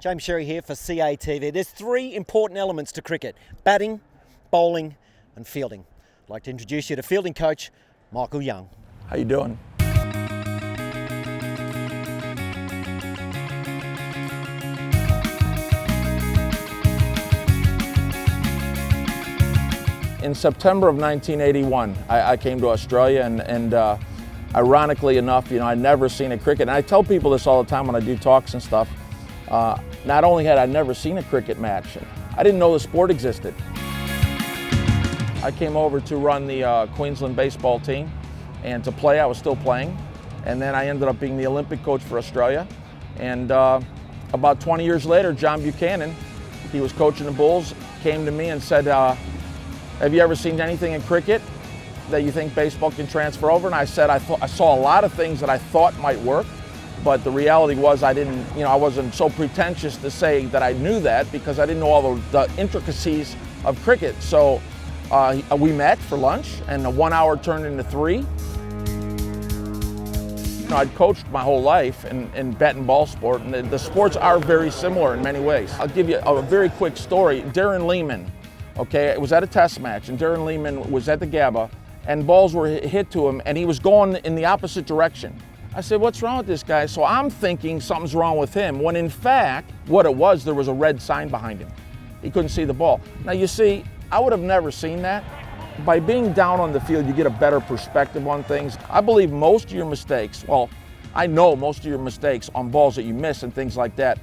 James Sherry here for CATV. There's three important elements to cricket: batting, bowling and fielding. I'd like to introduce you to fielding coach Michael Young. How you doing? In September of 1981, I came to Australia and ironically enough, I'd never seen a cricket. And I tell people this all the time when I do talks and stuff. Not only had I never seen a cricket match, I didn't know the sport existed. I came over to run the Queensland baseball team and to play. I was still playing. And then I ended up being the Olympic coach for Australia. And about 20 years later, John Buchanan, he was coaching the Bulls, came to me and said, have you ever seen anything in cricket that you think baseball can transfer over? And I said, I saw a lot of things that I thought might work, but the reality was I wasn't so pretentious to say that I knew that because I didn't know all the intricacies of cricket. So we met for lunch and the 1 hour turned into 3. I'd coached my whole life in bat and ball sport, and the sports are very similar in many ways. I'll give you a very quick story. Darren Lehman, okay, it was at a test match, and Darren Lehman was at the GABA, and balls were hit to him, and he was going in the opposite direction. I said, what's wrong with this guy? So I'm thinking something's wrong with him, when in fact, what it was, there was a red sign behind him. He couldn't see the ball. Now you see, I would have never seen that. By being down on the field, you get a better perspective on things. I believe most of your mistakes, I know most of your mistakes on balls that you miss and things like that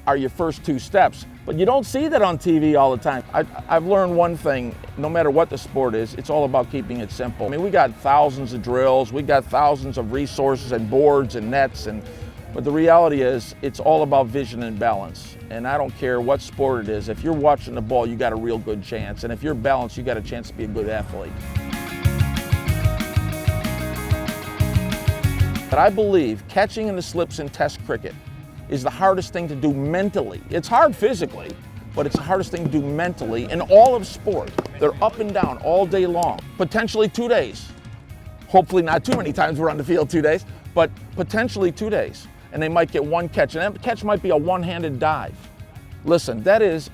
are your first 2 steps, but you don't see that on TV all the time. I've learned one thing: no matter what the sport is, it's all about keeping it simple. I mean, we got thousands of drills, we got thousands of resources and boards and nets, but the reality is it's all about vision and balance. And I don't care what sport it is, if you're watching the ball, you got a real good chance. And if you're balanced, you got a chance to be a good athlete. But I believe catching in the slips in Test cricket is the hardest thing to do mentally. It's hard physically, but it's the hardest thing to do mentally in all of sport. They're up and down all day long, potentially 2 days. Hopefully not too many times we're on the field 2 days, but potentially 2 days. And they might get one catch, and that catch might be a one-handed dive. Listen, that is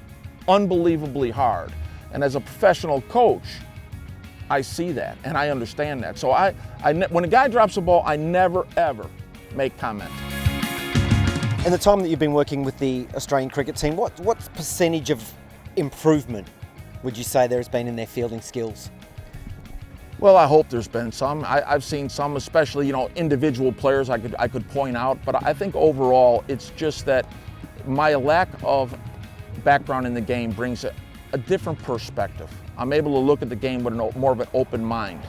unbelievably hard. And as a professional coach, I see that and I understand that. So when a guy drops a ball, I never ever make comment. In the time that you've been working with the Australian cricket team, what percentage of improvement would you say there has been in their fielding skills? Well, I hope there's been some. I've seen some, especially individual players I could point out, but I think overall it's just that my lack of background in the game brings a different perspective. I'm able to look at the game with more of an open mind.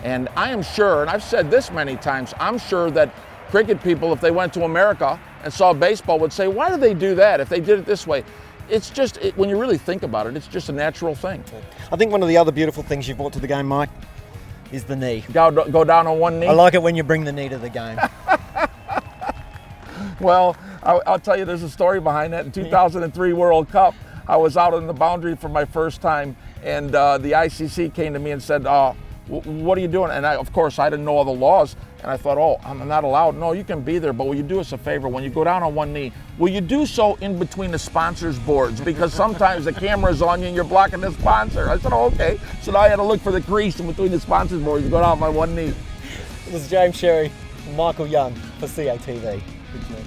And I am sure, and I've said this many times, I'm sure that cricket people, if they went to America and saw baseball, would say, why do they do that if they did it this way? It's just, when you really think about it, it's just a natural thing. I think one of the other beautiful things you've brought to the game, Mike, is the knee. Go down on one knee? I like it when you bring the knee to the game. Well, I'll tell you, there's a story behind that. In 2003 World Cup, I was out on the boundary for my first time, and the ICC came to me and said, what are you doing? And of course, I didn't know all the laws, and I thought, oh, I'm not allowed. No, you can be there, but will you do us a favor? When you go down on one knee, will you do so in between the sponsors' boards? Because sometimes the camera's on you and you're blocking the sponsor. I said, oh, okay. So now I had to look for the crease in between the sponsors' boards and go down on my one knee. This is James Sherry, Michael Young for CATV. Good job.